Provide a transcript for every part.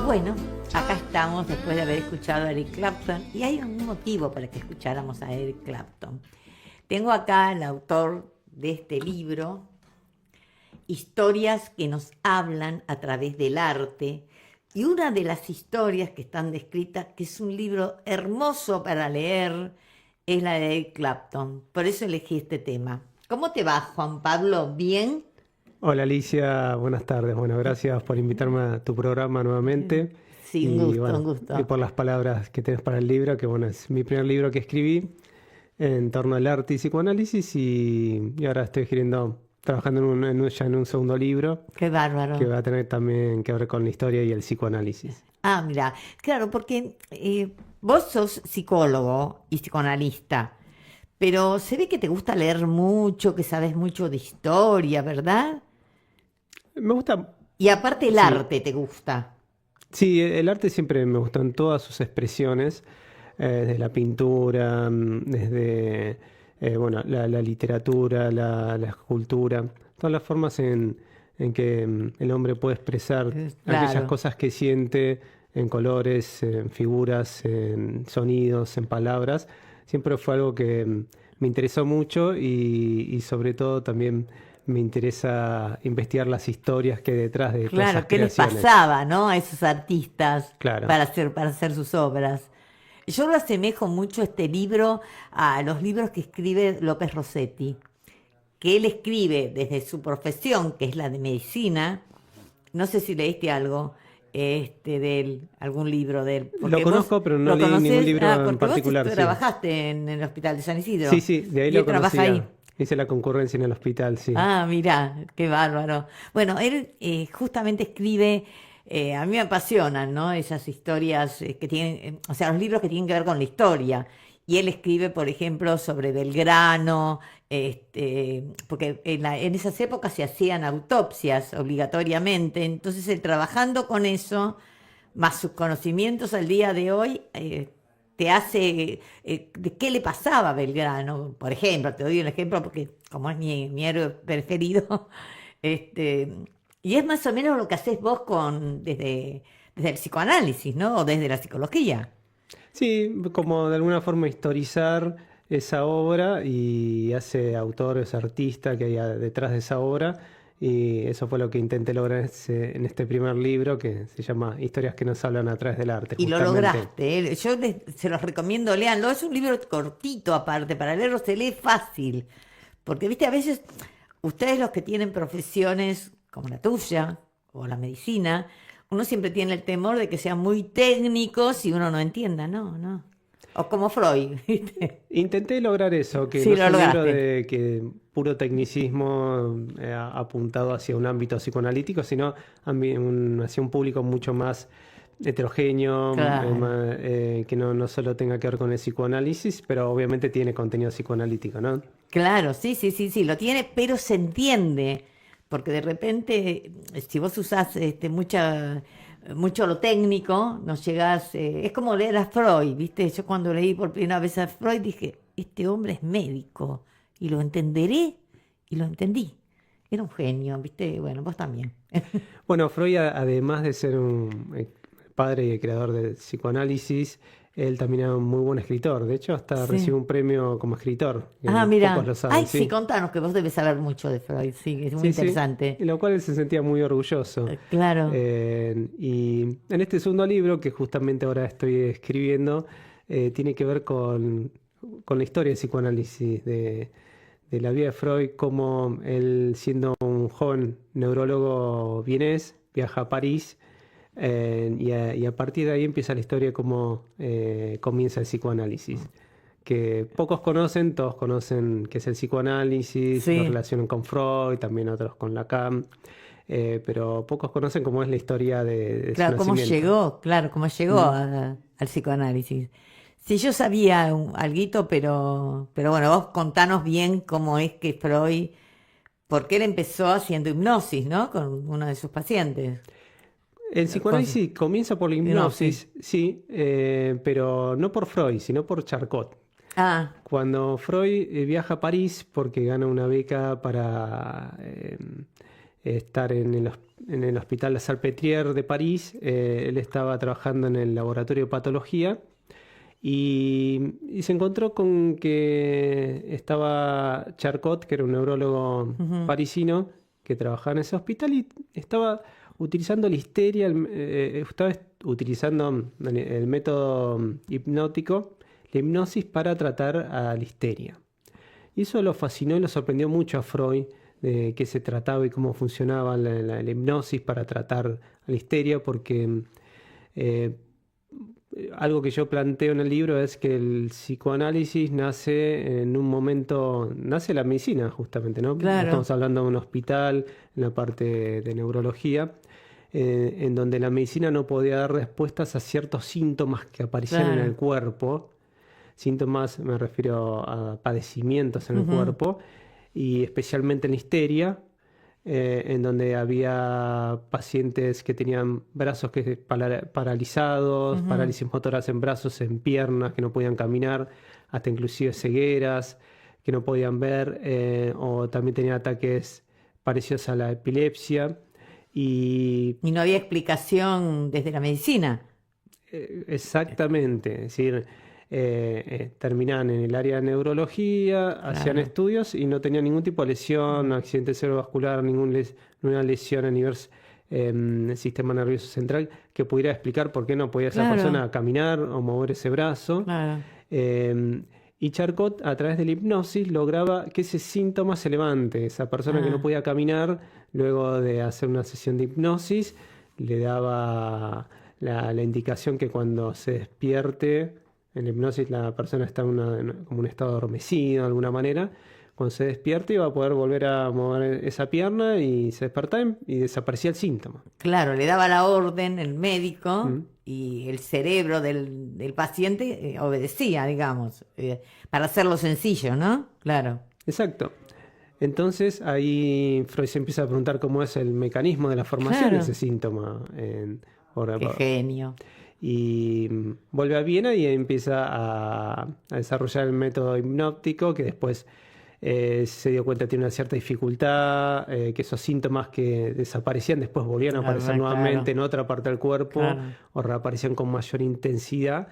Bueno, acá estamos después de haber escuchado a Eric Clapton y hay un motivo para que escucháramos a Eric Clapton. Tengo acá el autor de este libro, Historias que nos hablan a través del arte, y una de las historias que están descritas, que es un libro hermoso para leer, es la de Eric Clapton. Por eso elegí este tema. ¿Cómo te va, Juan Pablo? ¿Bien? Hola Alicia, buenas tardes. Bueno, gracias por invitarme a tu programa nuevamente. Sí, un Y gusto, bueno, un gusto. y por las palabras que tenés para el libro, que bueno, es mi primer libro que escribí en torno al arte y psicoanálisis y ahora estoy trabajando ya en un segundo libro Qué bárbaro. que va a tener también que ver con la historia y el psicoanálisis. Ah, mira, claro, porque vos sos psicólogo y psicoanalista, pero se ve que te gusta leer mucho, que sabes mucho de historia, ¿verdad? Me gusta, Y aparte el sí, arte te gusta. sí, el arte siempre me gustó en todas sus expresiones, desde la pintura, desde bueno, la literatura, la escultura, todas las formas en que el hombre puede expresar aquellas Claro. cosas que siente en colores, en figuras, en sonidos, en palabras. Siempre fue algo que me interesó mucho y sobre todo también me interesa investigar las historias que hay detrás de todas esas Claro, ¿qué les creaciones. pasaba, no, a esos artistas Claro. para hacer sus obras? Yo lo asemejo mucho este libro a los libros que escribe López Rossetti, que él escribe desde su profesión, que es la de medicina. No sé si leíste algo de él, algún libro de él, Lo porque vos conozco, pero no lo leí ningún conocés, libro en porque vos particular, sí. trabajaste en el Hospital de San Sí, Isidro sí, de ahí y lo él trabaja ahí. conocía. Hice la concurrencia en el hospital, sí. Ah, mirá, qué bárbaro. Bueno, él justamente escribe, a mí me apasionan, ¿no? Esas historias que tienen, o sea, los libros que tienen que ver con la historia. Y él escribe, por ejemplo, sobre Belgrano, porque en esas épocas se hacían autopsias obligatoriamente. Entonces, él trabajando con eso, más sus conocimientos al día de hoy, te hace de qué le pasaba a Belgrano, por ejemplo, te doy un ejemplo porque como es mi héroe preferido, este, y es más o menos lo que haces vos desde el psicoanálisis, ¿no? O desde la psicología. Sí, como de alguna forma historizar esa obra y hace autor, ese artista que hay detrás de esa obra. Y eso fue lo que intenté lograr en este primer libro que se llama Historias que nos hablan a través del arte, Y lo justamente. lograste, ¿eh? Se los recomiendo, léanlo. Es un libro cortito aparte, para leerlo se lee fácil. Porque, viste, a veces ustedes los que tienen profesiones como la tuya o la medicina, uno siempre tiene el temor de que sean muy técnicos y uno no entienda, no, no. O como Freud, ¿viste? Intenté lograr eso, que Sí, no lo sea un libro lograste. de que puro tecnicismo apuntado hacia un ámbito psicoanalítico, sino hacia un público mucho más heterogéneo, Claro, que no solo tenga que ver con el psicoanálisis, pero obviamente tiene contenido psicoanalítico, ¿no? claro, sí, sí, sí, sí, lo tiene, pero se entiende. Porque de repente, si vos usás mucho lo técnico, no llegás. Es como leer a Freud, ¿viste? Yo cuando leí por primera vez a Freud dije, este hombre es médico y lo entenderé y lo entendí. Era un genio, ¿viste? Bueno, vos también. Bueno, Freud, además de ser un padre y el creador del psicoanálisis, él también era un muy buen escritor. De hecho, hasta Sí. recibió un premio como escritor, Ah, que pocos lo mira. saben, Ay, sí, sí. contanos que vos debes saber mucho de Freud, sí, es muy Sí, sí, interesante. en lo cual él se sentía muy orgulloso. Claro. Y en este segundo libro, que justamente ahora estoy escribiendo, tiene que ver con la historia del psicoanálisis, de la vida de Freud, cómo él, siendo un joven neurólogo vienés, viaja a París, y a partir de ahí empieza la historia de cómo comienza el psicoanálisis que pocos conocen, todos conocen qué es el psicoanálisis, lo Sí. relacionan con Freud, también otros con Lacan, pero pocos conocen cómo es la historia de su Claro, nacimiento. claro, cómo llegó Mm. al psicoanálisis. Sí, yo sabía alguito, pero bueno, vos contanos bien cómo es que Freud, porque él empezó haciendo hipnosis, ¿no? Con uno de sus pacientes. El Con su psicoanálisis comienza por la hipnosis. hipnosis, sí, pero no por Freud, sino por Charcot. Ah, Cuando Freud viaja a París porque gana una beca estar en el Hospital La Salpêtrière de París. Él estaba trabajando en el laboratorio de patología y se encontró con que estaba Charcot, que era un neurólogo Ujú. parisino que trabajaba en ese hospital y estaba utilizando la histeria, estaba utilizando el método hipnótico, la hipnosis para tratar a la histeria. Y eso lo fascinó y lo sorprendió mucho a Freud de qué se trataba y cómo funcionaba la hipnosis para tratar a la histeria, porque eh, algo que yo planteo en el libro es que el psicoanálisis nace en un momento, nace la medicina justamente, ¿no? Claro, Estamos hablando de un hospital, en la parte de neurología, en donde la medicina no podía dar respuestas a ciertos síntomas que aparecían en el claro. cuerpo. Síntomas, me refiero a padecimientos en el Ujú. cuerpo, y especialmente en histeria, en donde había pacientes que tenían brazos paralizados, Ujú. parálisis motoras en brazos, en piernas, que no podían caminar, hasta inclusive cegueras, que no podían ver, o también tenían ataques parecidos a la epilepsia. Y Y no había explicación desde la medicina. exactamente, es decir, terminaban en el área de neurología, hacían Claro, estudios y no tenían ningún tipo de lesión, accidente cerebrovascular, ninguna lesión a nivel sistema nervioso central que pudiera explicar por qué no podía esa claro, persona caminar o mover ese brazo. claro. Em, y Charcot, a través de la hipnosis, lograba que ese síntoma se levante. Esa persona que no Ah, podía caminar, luego de hacer una sesión de hipnosis, le daba la indicación que cuando se despierte, en la hipnosis la persona está como un estado adormecido de alguna manera. Cuando se despierte iba a poder volver a mover esa pierna y se despertaba y desaparecía el síntoma. claro, le daba la orden el médico ¿Mm? y el cerebro del paciente obedecía, digamos, para hacerlo sencillo, ¿no? Claro, Exacto. Entonces ahí Freud se empieza a preguntar cómo es el mecanismo de la formación de ese claro. síntoma. Qué genio. Y vuelve a Viena y empieza a desarrollar el método hipnóptico, que después se dio cuenta que tiene una cierta dificultad, que esos síntomas que desaparecían después volvían a La aparecer verdad, nuevamente claro, en otra parte del cuerpo claro. o reaparecían con mayor intensidad.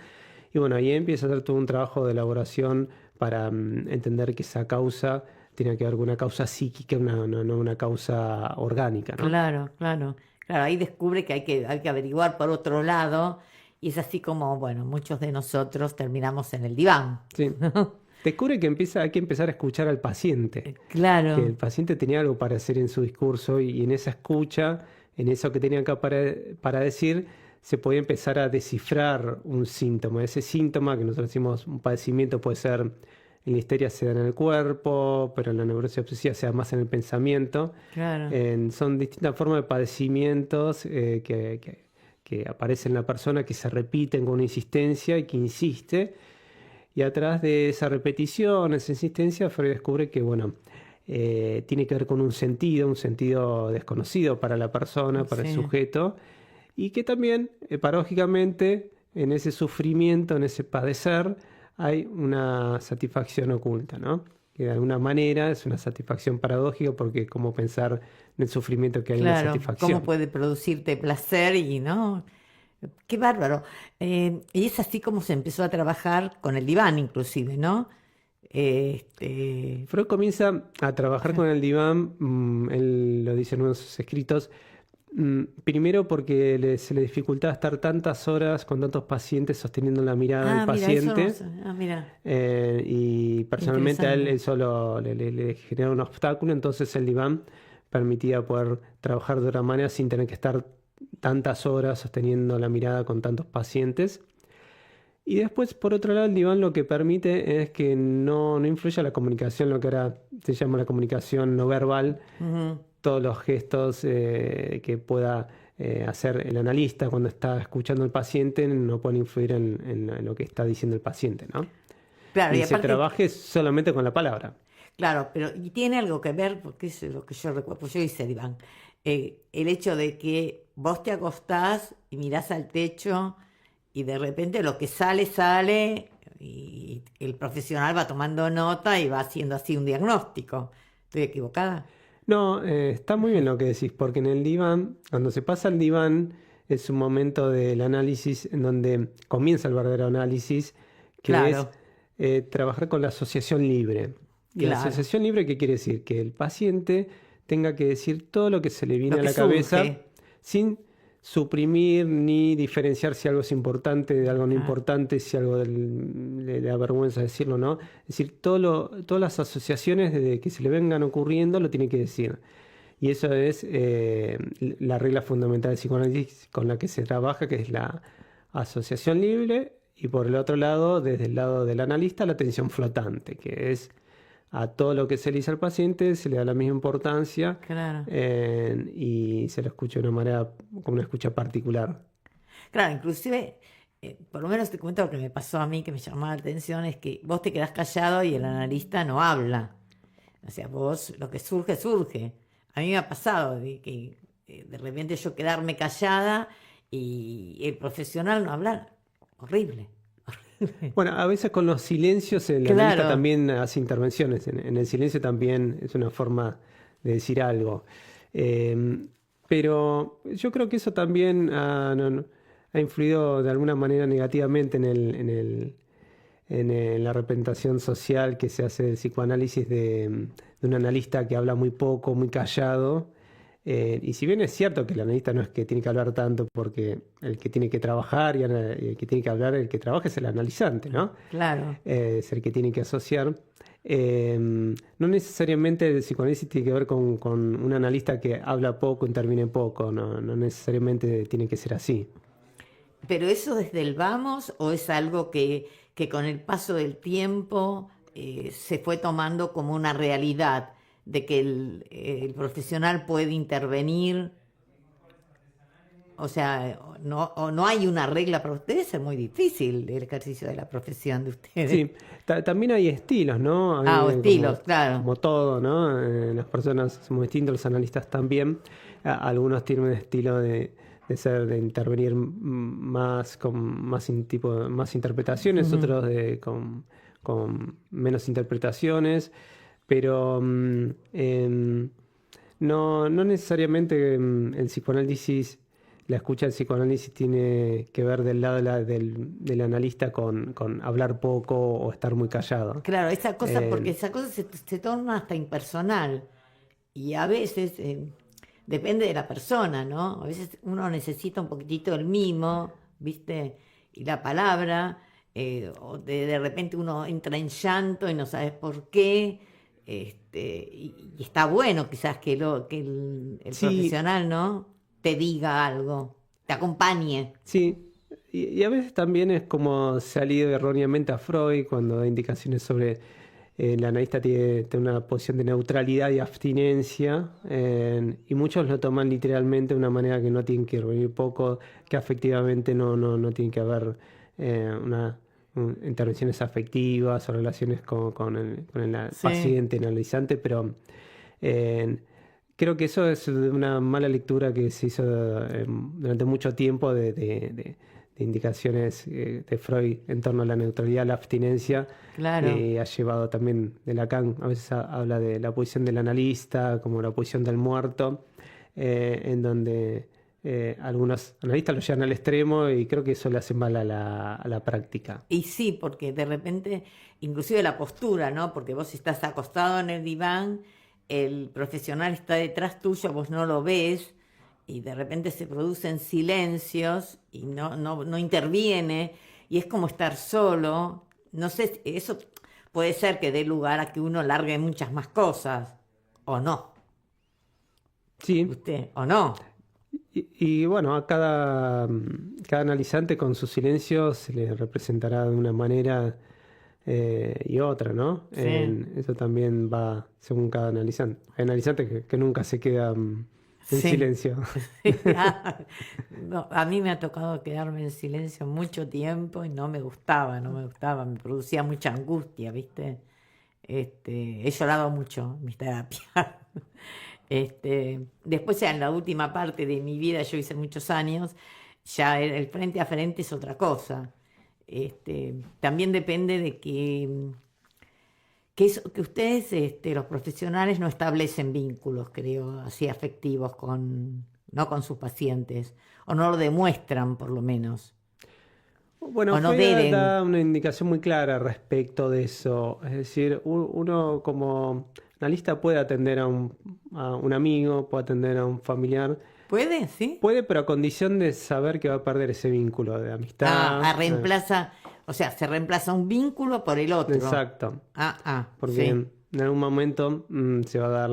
Y bueno, ahí empieza a hacer todo un trabajo de elaboración para entender que esa causa tiene que ver con una causa psíquica, no una causa orgánica, ¿no? Claro, claro, claro, ahí descubre que hay que averiguar por otro lado y es así como, bueno, muchos de nosotros terminamos en el diván. Sí. Descubre que hay que empezar a escuchar al paciente, que el Claro, paciente tenía algo para decir en su discurso y en esa escucha, en eso que tenía para decir, se podía empezar a descifrar un síntoma. Ese síntoma que nosotros decimos un padecimiento puede ser, en la histeria se da en el cuerpo, pero en la neurosis obsesiva se da más en el pensamiento. claro, Son distintas formas de padecimientos que aparecen en la persona, que se repiten con una insistencia y que insiste. Y atrás de esa repetición, esa insistencia, Freud descubre que, bueno, tiene que ver con un sentido desconocido para la persona, para el sí, sujeto, y que también, paradójicamente, en ese sufrimiento, en ese padecer, hay una satisfacción oculta, ¿no? Que de alguna manera es una satisfacción paradójica porque es como pensar en el sufrimiento que hay una claro, cómo satisfacción. puede producirte placer y no, qué bárbaro. Y es así como se empezó a trabajar con el diván inclusive, ¿no? Este, Freud comienza a trabajar con el diván, él lo dice en uno de sus escritos, primero porque se le dificultaba estar tantas horas con tantos pacientes sosteniendo la mirada del mira, eso no paciente, sé, mira, y personalmente a él, interesante. él solo le generaba un obstáculo, entonces el diván permitía poder trabajar de otra manera sin tener que estar tantas horas sosteniendo la mirada con tantos pacientes. Y después, por otro lado, el diván lo que permite es que no influya la comunicación, lo que ahora se llama la comunicación no verbal, Ujú. todos los gestos que pueda hacer el analista cuando está escuchando al paciente no pueden influir en lo que está diciendo el paciente, ¿no? Claro, y Y se aparte, trabaje solamente con la palabra. claro, pero y tiene algo que ver, porque es lo que yo recuerdo, pues yo hice diván, el hecho de que vos te acostás y mirás al techo y de repente lo que sale, sale y el profesional va tomando nota y va haciendo así un diagnóstico. ¿Estoy equivocada? No, está muy bien lo que decís, porque en el diván, cuando se pasa al diván, es un momento del análisis en donde comienza el verdadero análisis, que es Claro, trabajar con la asociación libre. ¿Y la claro. asociación libre qué quiere decir? Que el paciente tenga que decir todo lo que se le viene Lo a que la cabeza surge. sin suprimir ni diferenciar si algo es importante de algo no Claro. importante, si algo le da vergüenza decirlo o no. Es decir, todas las asociaciones de que se le vengan ocurriendo lo tiene que decir. Y eso es la regla fundamental del psicoanálisis con la que se trabaja, que es la asociación libre, y por el otro lado, desde el lado del analista, la atención flotante, que es a todo lo que se le dice al paciente, se le da la misma importancia Claro. y se lo escucha de una manera, como una escucha particular. Claro, inclusive, por lo menos te cuento lo que me pasó a mí, que me llamaba la atención, es que vos te quedás callado y el analista no habla. O sea, vos, lo que surge, surge. A mí me ha pasado de que de repente yo quedarme callada y el profesional no hablar. Horrible, horrible. Bueno, a veces con los silencios el analista Claro, también hace intervenciones. En el silencio también es una forma de decir algo. Eh, pero yo creo que eso también ha influido de alguna manera negativamente en la representación social que se hace del psicoanálisis de un analista que habla muy poco, muy callado. Y si bien es cierto que el analista no es que tiene que hablar tanto porque el que tiene que trabajar y el que tiene que hablar, el que trabaja es el analizante, ¿no? claro. Es el que tiene que asociar. No necesariamente el psicoanálisis tiene que ver con un analista que habla poco, interviene poco, no necesariamente tiene que ser así. Pero eso desde el vamos o es algo que con el paso del tiempo se fue tomando como una realidad de que el profesional puede intervenir, o no hay una regla, pero debe ser muy difícil el ejercicio de la profesión de ustedes. Sí, también hay estilos, ¿no? Ah, o Como, estilos, claro. como todo, ¿no? Las personas somos distintos, los analistas también. Algunos tienen un estilo de intervenir más con más interpretaciones, Ujú. otros con menos interpretaciones, pero no necesariamente el psicoanálisis, la escucha del psicoanálisis tiene que ver del lado del analista con hablar poco o estar muy callado. Claro, esa cosa, porque Eh, esa cosa se torna hasta impersonal y a veces depende de la persona, ¿no? A veces uno necesita un poquitito el mimo, ¿viste? Y la palabra, o de repente uno entra en llanto y no sabes por qué, y está bueno quizás que el sí, profesional, ¿no? Te diga algo, te acompañe. sí. Y a veces también es como se ha leído erróneamente a Freud cuando da indicaciones sobre el analista tiene una posición de neutralidad y abstinencia, y muchos lo toman literalmente de una manera que no tienen que reunir poco, que afectivamente no tiene que haber intervenciones afectivas o relaciones con el Sí. paciente analizante, pero eh, creo que eso es una mala lectura que se hizo durante mucho tiempo de indicaciones de Freud en torno a la neutralidad, la abstinencia, Claro. que ha llevado también de Lacan, a veces habla de la posición del analista como la posición del muerto, en donde algunos analistas lo llevan al extremo y creo que eso le hace mal a la práctica. Y sí, porque de repente, inclusive la postura, ¿no? Porque vos estás acostado en el diván, el profesional está detrás tuyo, vos no lo ves, y de repente se producen silencios y no interviene, y es como estar solo. No sé, eso puede ser que dé lugar a que uno largue muchas más cosas, o no, Sí, usted, o no. y bueno, a cada analizante con su silencio se le representará de una manera y otra, ¿no? Sí, Eso también va según cada analizante. Hay analizantes que nunca se quedan en sí. silencio. Ah, no, a mí me ha tocado quedarme en silencio mucho tiempo y no me gustaba, no me gustaba, me producía mucha angustia, ¿viste? He llorado mucho en mis terapias. Después ya en la última parte de mi vida, yo hice muchos años, ya el frente a frente es otra cosa. También depende de que ustedes, los profesionales, no establecen vínculos, creo, así afectivos no con sus pacientes, o no lo demuestran, por lo menos, Bueno, o no Freud deben. da una indicación muy clara respecto de eso. Es decir, uno como analista puede atender a un amigo, puede atender a un familiar. ¿Puede? ¿Sí? Puede, pero a condición de saber que va a perder ese vínculo de amistad. Reemplaza, o sea, se reemplaza un vínculo por el otro. Exacto. Porque Sí. en algún momento se va a dar,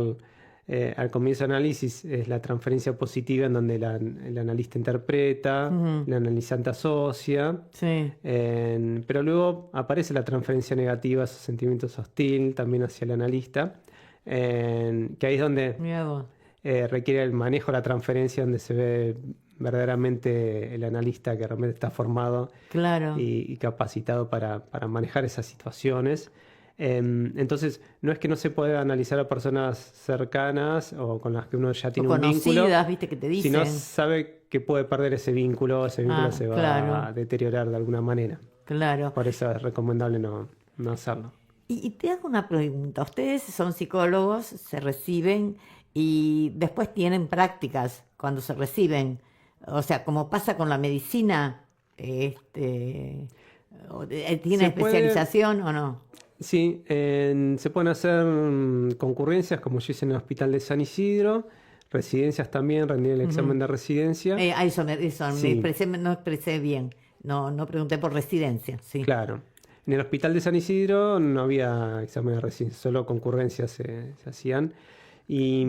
al comienzo del análisis, es la transferencia positiva en donde el analista interpreta, Ujú, el analizante asocia, sí. pero luego aparece la transferencia negativa, esos sentimientos hostil también hacia el analista, que ahí es donde Mira vos. requiere el manejo de la transferencia, donde se ve verdaderamente el analista que realmente está formado Claro. y capacitado para manejar esas situaciones. Entonces, no es que no se pueda analizar a personas cercanas o con las que uno ya O tiene un vínculo, conocidas, viste, que te sino dicen. sabe que puede perder ese vínculo se va Claro, a deteriorar de alguna manera. claro. Por eso es recomendable no hacerlo. Y te hago una pregunta. Ustedes son psicólogos, se reciben y después tienen prácticas cuando se reciben. O sea, como pasa con la medicina, ¿tiene Se puede, especialización o no? sí, se pueden hacer concurrencias, como yo hice en el Hospital de San Isidro, residencias también, rendir el examen Ujú. de residencia. Eso me Sí, expresé, no expresé bien. No, no pregunté por residencia, sí. claro. En el Hospital de San Isidro no había examen de residencia, solo concurrencias se hacían. Y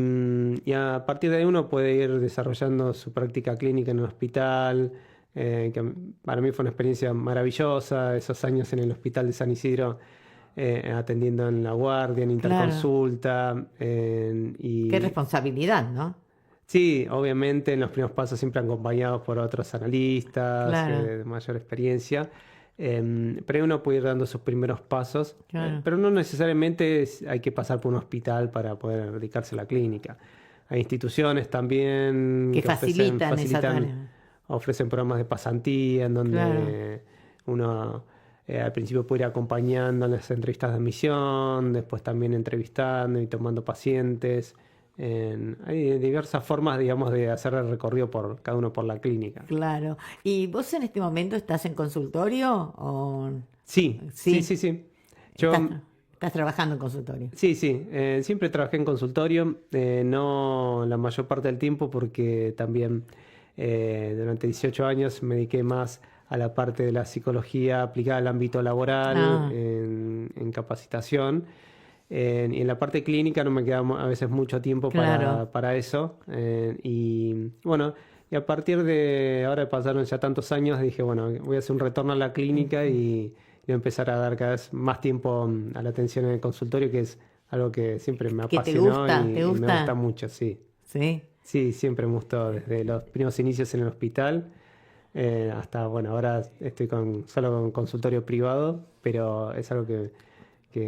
a partir de ahí uno puede ir desarrollando su práctica clínica en el hospital, que para mí fue una experiencia maravillosa, esos años en el Hospital de San Isidro, atendiendo en la guardia, en Claro. interconsulta, Qué y responsabilidad, ¿no? sí, obviamente en los primeros pasos siempre acompañados por otros analistas Claro, de mayor experiencia, pero uno puede ir dando sus primeros pasos, claro. pero no necesariamente hay que pasar por un hospital para poder dedicarse a la clínica. Hay instituciones también Que que facilitan esa facilitan, tarea. ofrecen programas de pasantía en Claro. donde uno al principio puede ir acompañando en las entrevistas de admisión, después también entrevistando y tomando pacientes. Hay diversas formas, digamos, de hacer el recorrido por cada uno por la clínica. Claro. ¿Y vos en este momento estás en consultorio o Sí, sí, sí? sí, sí. Yo, Estás, estás trabajando en consultorio. sí, sí, siempre trabajé en consultorio, no la mayor parte del tiempo porque también durante 18 años me dediqué más a la parte de la psicología aplicada al ámbito laboral, Ah, en capacitación. Y en la parte clínica no me queda a veces mucho tiempo claro. para eso. Y bueno, y a partir de ahora pasaron ya tantos años, dije, bueno, voy a hacer un retorno a la clínica y voy a empezar a dar cada vez más tiempo a la atención en el consultorio, que es algo que siempre me ¿Qué te apasionó gusta? ¿Te y me gusta gusta? mucho, sí. Sí. Sí, siempre me gustó desde los primeros inicios en el hospital. Hasta, bueno, ahora estoy solo con consultorio privado, pero es algo que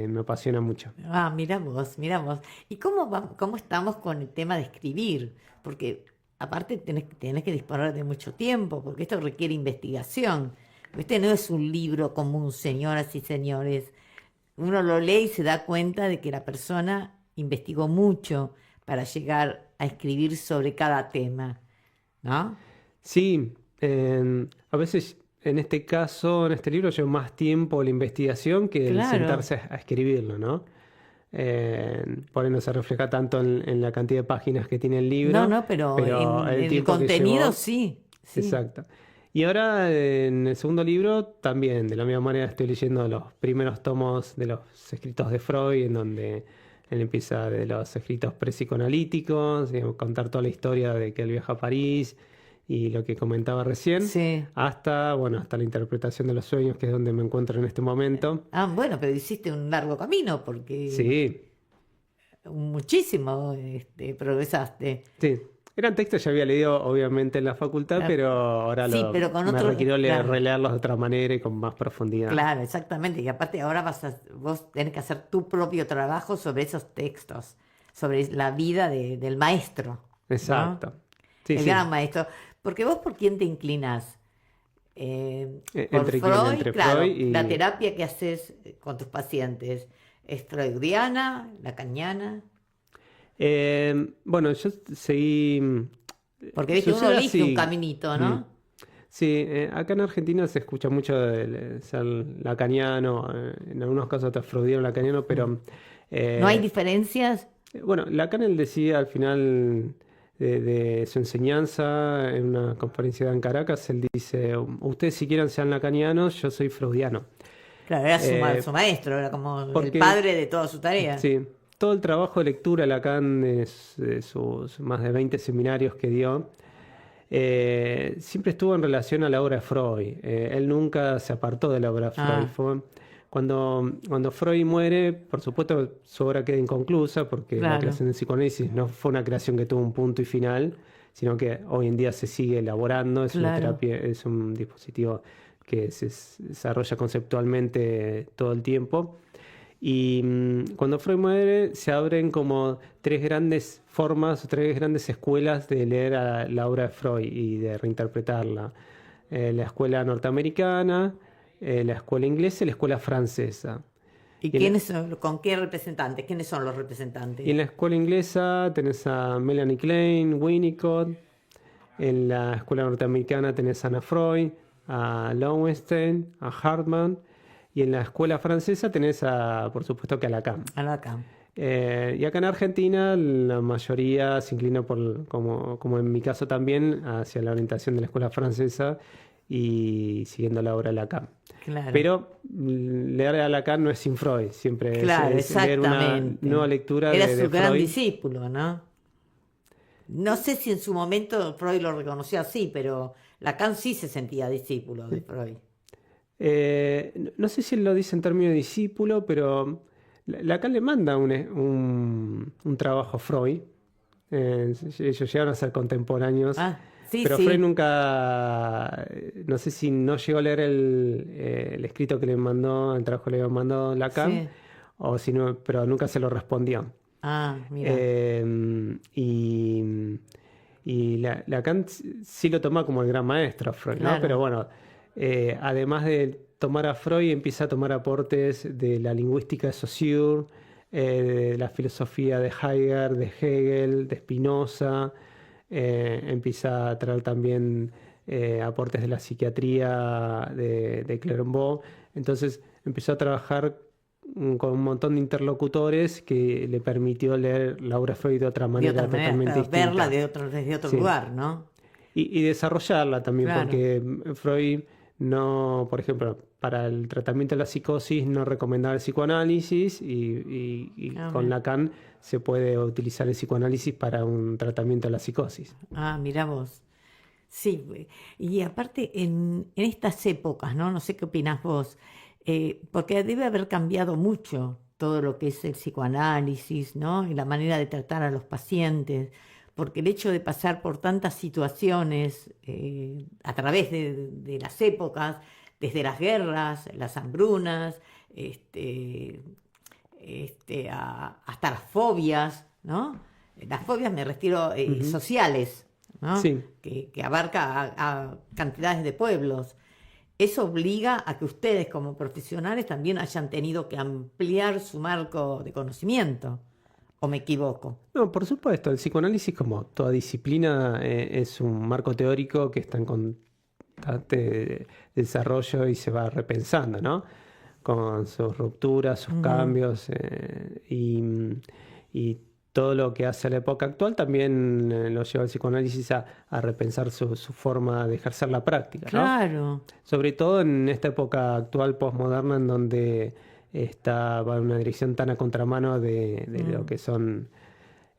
me apasiona mucho. Ah, mira vos, mira vos. ¿Y cómo estamos con el tema de escribir? Porque aparte tenés que disponer de mucho tiempo, porque esto requiere investigación. Este no es un libro común, señoras y señores. Uno lo lee y se da cuenta de que la persona investigó mucho para llegar a escribir sobre cada tema, ¿no? Sí, a veces en este caso, en este libro, lleva más tiempo la investigación que el Claro. sentarse a escribirlo, ¿no? Por ahí no se refleja tanto en la cantidad de páginas que tiene el No, libro, no, pero pero en el el tiempo que contenido llevó, sí, sí. exacto. Y ahora en el segundo libro también, de la misma manera, estoy leyendo los primeros tomos de los escritos de Freud, en donde él empieza de los escritos prepsicoanalíticos, digamos, contar toda la historia de que él viaja a París y lo que comentaba recién, Sí. hasta, bueno, hasta la interpretación de los sueños, que es donde me encuentro en este momento. Ah, bueno, pero hiciste un largo camino porque Sí, muchísimo progresaste. sí. Eran textos que ya había leído, obviamente, en la facultad, Ah, pero ahora sí, pero con me otro, requirió claro, releerlos de otra manera y con más profundidad. claro, exactamente. Y aparte ahora vos tenés que hacer tu propio trabajo sobre esos textos, sobre la vida del maestro, ¿no? Exacto. Sí, El sí. gran maestro. Porque vos, ¿por quién te inclinás? Por ¿Entre quién? Freud, Entre Freud claro, la y... terapia que haces con tus pacientes. ¿Es freudiana, lacaniana? Bueno, yo seguí. Porque viste, uno Sucede elige un así. caminito, Mm. ¿no? Sí, acá en Argentina se escucha mucho de ser lacaniano, en algunos casos hasta freudiano lacaniano, Mm. pero ¿No hay eh, diferencias? bueno, Lacan él decía al final de su enseñanza en una conferencia en Caracas, él dice, ustedes si quieren sean lacanianos, yo soy freudiano. Claro, era su Eh, maestro, era como el porque padre de toda su tarea. sí, todo el trabajo de lectura de Lacan, de sus más de 20 seminarios que dio, siempre estuvo en relación a la obra de Freud. Él nunca se apartó de la obra de Freud. Ah, Cuando Freud muere, por supuesto, su obra queda inconclusa porque la claro, creación del psicoanálisis no fue una creación que tuvo un punto y final, sino que hoy en día se sigue elaborando. Es una claro. terapia, es un dispositivo que desarrolla conceptualmente todo el tiempo. Y cuando Freud muere, se abren como tres grandes formas, tres grandes escuelas de leer a la obra de Freud y de reinterpretarla. La escuela norteamericana, la escuela inglesa y la escuela francesa. ¿Y Y en la, quiénes son, con qué representantes? ¿Quiénes son los y representantes? en la escuela inglesa tenés a Melanie Klein, Winnicott. En la escuela norteamericana tenés a Anna Freud, a Lowenstein, a Hartmann. Y en la escuela francesa tenés por supuesto, que a Lacan. Acá. Y acá en Argentina la mayoría se inclina como en mi caso también, hacia la orientación de la escuela francesa y siguiendo la obra de Lacan. Claro, Pero leer a Lacan no es sin Freud, siempre claro, es leer una nueva exactamente. lectura Era de su gran Freud. discípulo, ¿no? No sé si en su momento Freud lo reconoció así, pero Lacan sí se sentía discípulo de Freud. No sé si él lo dice en términos de discípulo, pero Lacan le manda un trabajo a Freud. Ellos llegaron a ser contemporáneos, Ah, sí, pero Freud sí, nunca, no sé si no llegó a leer el escrito que le mandó, el trabajo que le mandó Lacan, sí. o si no, pero nunca se lo respondió. Ah, mira, Y, Lacan sí lo toma como el gran maestro a Freud, ¿no? Pero claro. bueno, además de tomar a Freud, empieza a tomar aportes de la lingüística de Saussure, de la filosofía de Heidegger, de Hegel, de Spinoza. Empieza a traer también aportes de la psiquiatría de Clerambault. Entonces empezó a trabajar con un montón de interlocutores que le permitió leer Laura Freud de otra De otra manera manera, totalmente claro, verla distinta. desde otro Sí. lugar, ¿no? Y desarrollarla también, Claro. porque Freud no, por ejemplo, para el tratamiento de la psicosis no recomendaba el psicoanálisis y Ah, con mira. Lacan se puede utilizar el psicoanálisis para un tratamiento de la psicosis. Ah, mira vos. Sí, y aparte en estas épocas, ¿no? No sé qué opinás vos, porque debe haber cambiado mucho todo lo que es el psicoanálisis, ¿no? Y la manera de tratar a los pacientes, porque el hecho de pasar por tantas situaciones a través de las épocas, desde las guerras, las hambrunas, este, hasta las fobias, ¿no? Las fobias me refiero Ujú. sociales, ¿no? Sí. Que abarca a cantidades de pueblos. Eso obliga a que ustedes como profesionales también hayan tenido que ampliar su marco de conocimiento, ¿o me equivoco? No, por supuesto, el psicoanálisis, como toda disciplina, es un marco teórico que está en constante desarrollo y se va repensando, ¿no? Con sus rupturas, sus Ujú. cambios y todo lo que hace a la época actual también lo lleva el psicoanálisis a repensar su forma de ejercer la práctica, ¿no? Claro, Sobre todo en esta época actual postmoderna en donde va en una dirección tan a contramano de lo mm, que son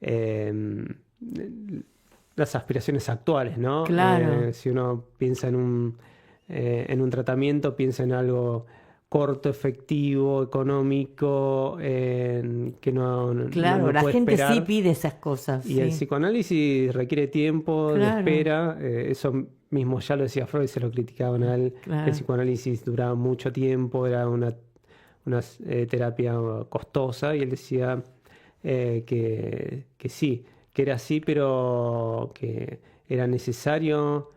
eh, las aspiraciones actuales, ¿no? claro, Si uno piensa en un tratamiento, piensa en algo corto, efectivo, económico, que claro, no la puede gente sí esperar. pide esas cosas, Y el sí, psicoanálisis requiere tiempo de claro, espera. Eso mismo ya lo decía Freud, se lo criticaban a él, que el claro. psicoanálisis duraba mucho tiempo, era una terapia costosa, y él decía que sí, que era así, pero que era necesario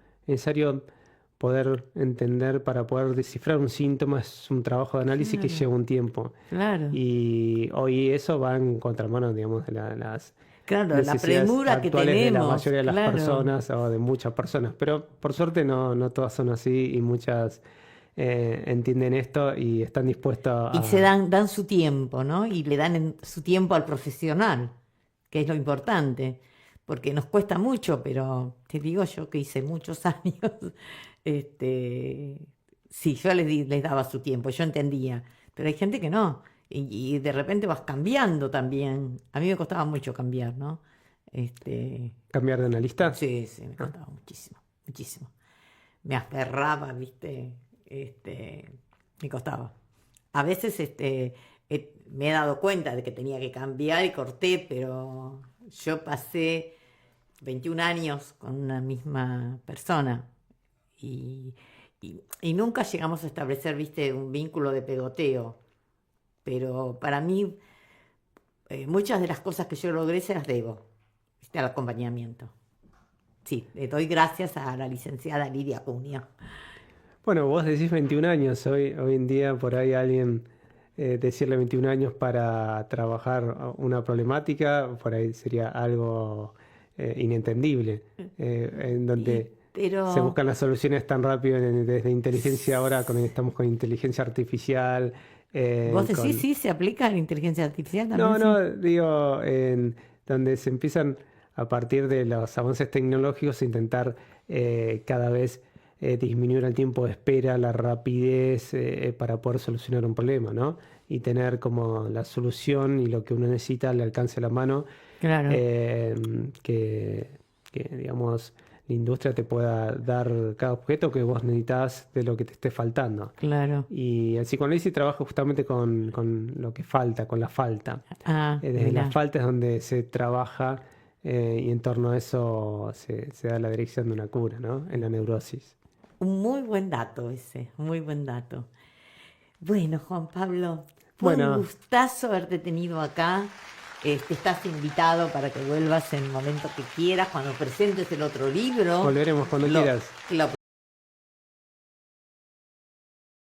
poder entender, para poder descifrar un síntoma, es un trabajo de análisis que Claro, lleva un tiempo. claro. Y hoy eso va en contramano, digamos, de las Claro, la necesidades premura que actuales de la tenemos, mayoría de las claro. personas o de muchas personas. Pero por suerte no todas son así y muchas entienden esto y están dispuestas Y se a dan su tiempo, ¿no? Y le dan su tiempo al profesional, que es lo importante, porque nos cuesta mucho, pero te digo yo que hice muchos años, este, sí, yo les daba su tiempo, yo entendía, pero hay gente que no, y de repente vas cambiando también. A mí me costaba mucho cambiar, ¿no? Este, cambiar de analista. sí, sí, me costaba muchísimo, muchísimo. Me aferraba, ¿viste? Me costaba. A veces me he dado cuenta de que tenía que cambiar y corté, pero yo pasé 21 años con una misma persona y, y nunca llegamos a establecer, ¿viste? Un vínculo de pegoteo. Pero para mí, muchas de las cosas que yo logré se las debo, ¿viste? Al acompañamiento. Sí, le doy gracias a la licenciada Lidia Cunio. Bueno, vos decís 21 años, hoy en día por ahí alguien decirle 21 años para trabajar una problemática, por ahí sería algo inentendible, en Y, donde se pero buscan las soluciones tan rápido desde inteligencia ahora, estamos con inteligencia artificial, vos decís, con... sí, se aplica la inteligencia artificial también, No, sí. no, digo, en donde se empiezan a partir de los avances tecnológicos a intentar cada vez disminuir el tiempo de espera, la rapidez para poder solucionar un problema, ¿no? Y tener como la solución y lo que uno necesita al alcance de la mano, Claro, eh, que, digamos, la industria te pueda dar cada objeto que vos necesitas de lo que te esté faltando. claro. Y el psicoanálisis trabaja justamente con lo que falta, con la falta. Ah, Desde la mira, falta es donde se trabaja y en torno a eso se da la dirección de una cura, ¿no? En la neurosis. un muy buen dato ese, muy buen dato. Bueno, Juan Pablo, fue un Bueno, gustazo haberte tenido acá. Estás invitado para que vuelvas en el momento que quieras, cuando presentes el otro libro. volveremos cuando Lo, quieras. lo